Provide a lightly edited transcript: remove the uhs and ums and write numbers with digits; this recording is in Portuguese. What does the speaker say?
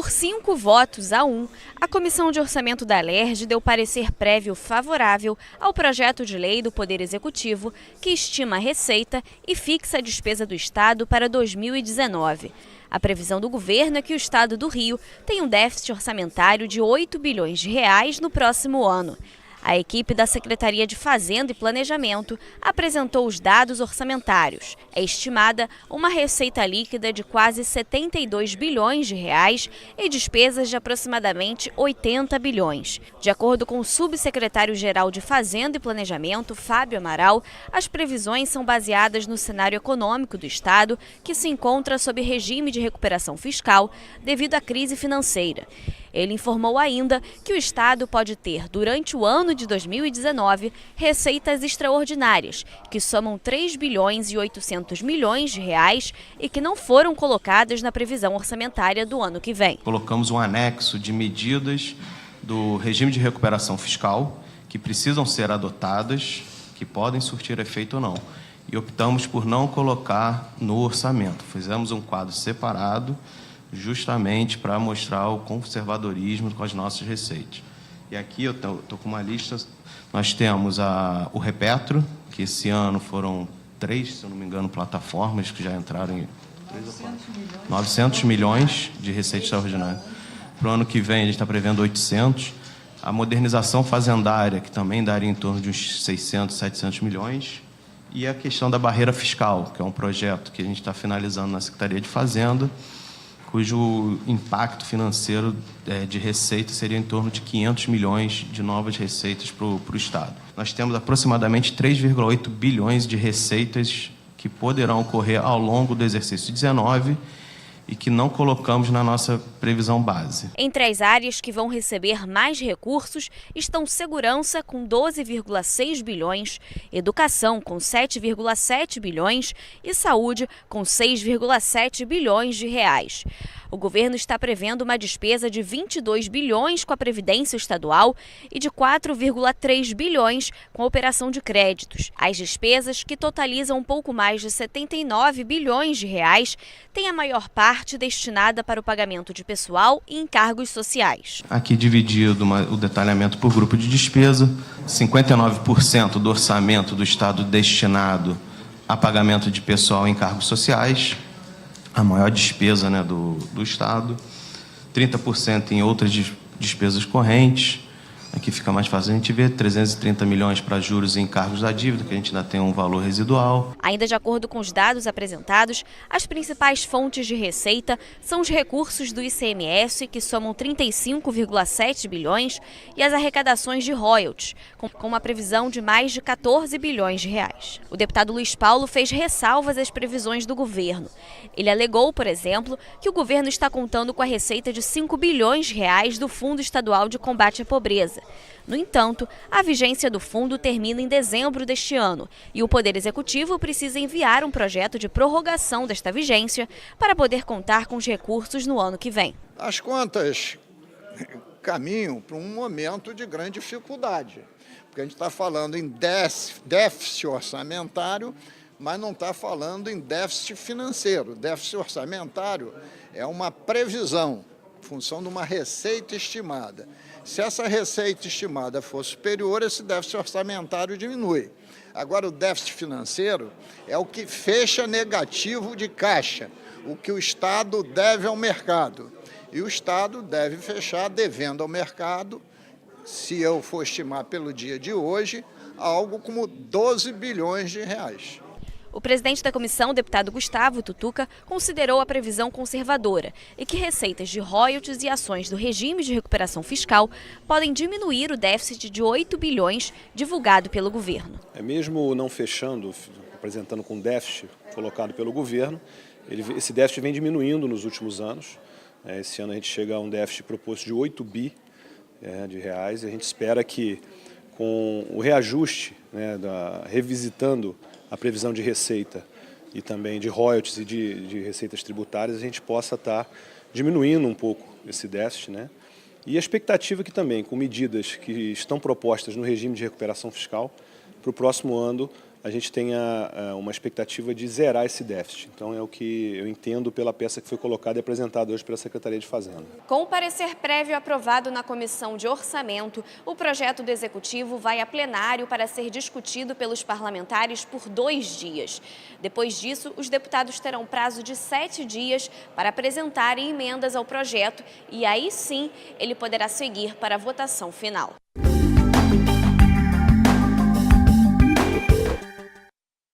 Por 5 votos a 1, a Comissão de Orçamento da Alerj deu parecer prévio favorável ao projeto de lei do Poder Executivo que estima a receita e fixa a despesa do Estado para 2019. A previsão do governo é que o Estado do Rio tem um déficit orçamentário de 8 bilhões de reais no próximo ano. A equipe da Secretaria de Fazenda e Planejamento apresentou os dados orçamentários. É estimada uma receita líquida de quase 72 bilhões de reais e despesas de aproximadamente 80 bilhões. De acordo com o subsecretário-geral de Fazenda e Planejamento, Fábio Amaral, as previsões são baseadas no cenário econômico do Estado, que se encontra sob regime de recuperação fiscal devido à crise financeira. Ele informou ainda que o Estado pode ter, durante o ano de 2019, receitas extraordinárias, que somam 3 bilhões e 800 milhões de reais e que não foram colocadas na previsão orçamentária do ano que vem. Colocamos um anexo de medidas do regime de recuperação fiscal que precisam ser adotadas, que podem surtir efeito ou não. E optamos por não colocar no orçamento. Fizemos um quadro separado, justamente para mostrar o conservadorismo com as nossas receitas. E aqui eu estou com uma lista, nós temos o Repetro, que esse ano foram 3, se eu não me engano, plataformas que já entraram em 900 milhões de receita extraordinária. Para o ano que vem a gente está prevendo 800. A modernização fazendária, que também daria em torno de uns 600, 700 milhões. E a questão da barreira fiscal, que é um projeto que a gente está finalizando na Secretaria de Fazenda, cujo impacto financeiro de receita seria em torno de 500 milhões de novas receitas para o Estado. Nós temos aproximadamente 3,8 bilhões de receitas que poderão ocorrer ao longo do exercício 19 e que não colocamos na nossa previsão base. Entre as áreas que vão receber mais recursos estão segurança com 12,6 bilhões, educação com 7,7 bilhões e saúde com 6,7 bilhões de reais. O governo está prevendo uma despesa de 22 bilhões com a Previdência Estadual e de 4,3 bilhões com a operação de créditos. As despesas, que totalizam um pouco mais de 79 bilhões de reais, têm a maior parte destinada para o pagamento de pessoal e encargos sociais. Aqui dividido o detalhamento por grupo de despesa, 59% do orçamento do Estado destinado a pagamento de pessoal e encargos sociais, a maior despesa, do Estado, 30% em outras despesas correntes. Aqui fica mais fácil a gente ver, 330 milhões para juros e encargos da dívida, que a gente ainda tem um valor residual. Ainda de acordo com os dados apresentados, as principais fontes de receita são os recursos do ICMS, que somam 35,7 bilhões, e as arrecadações de royalties, com uma previsão de mais de 14 bilhões de reais. O deputado Luiz Paulo fez ressalvas às previsões do governo. Ele alegou, por exemplo, que o governo está contando com a receita de 5 bilhões de reais do Fundo Estadual de Combate à Pobreza. No entanto, a vigência do fundo termina em dezembro deste ano e o Poder Executivo precisa enviar um projeto de prorrogação desta vigência para poder contar com os recursos no ano que vem. As contas caminham para um momento de grande dificuldade, porque a gente está falando em déficit orçamentário, mas não está falando em déficit financeiro. Déficit orçamentário é uma previsão, em função de uma receita estimada. Se essa receita estimada for superior, esse déficit orçamentário diminui. Agora, o déficit financeiro é o que fecha negativo de caixa, o que o Estado deve ao mercado. E o Estado deve fechar devendo ao mercado, se eu for estimar pelo dia de hoje, algo como 12 bilhões de reais. O presidente da comissão, o deputado Gustavo Tutuca, considerou a previsão conservadora e que receitas de royalties e ações do regime de recuperação fiscal podem diminuir o déficit de 8 bilhões divulgado pelo governo. Mesmo não fechando, apresentando com déficit colocado pelo governo, esse déficit vem diminuindo nos últimos anos. Esse ano a gente chega a um déficit proposto de 8 bi de reais e a gente espera que com o reajuste, revisitando a previsão de receita e também de royalties e de receitas tributárias, a gente possa estar diminuindo um pouco esse déficit, E a expectativa é que também, com medidas que estão propostas no regime de recuperação fiscal, para o próximo ano a gente tenha uma expectativa de zerar esse déficit. Então é o que eu entendo pela peça que foi colocada e apresentada hoje pela Secretaria de Fazenda. Com o parecer prévio aprovado na Comissão de Orçamento, o projeto do Executivo vai a plenário para ser discutido pelos parlamentares por 2 dias. Depois disso, os deputados terão prazo de 7 dias para apresentarem emendas ao projeto e aí sim ele poderá seguir para a votação final.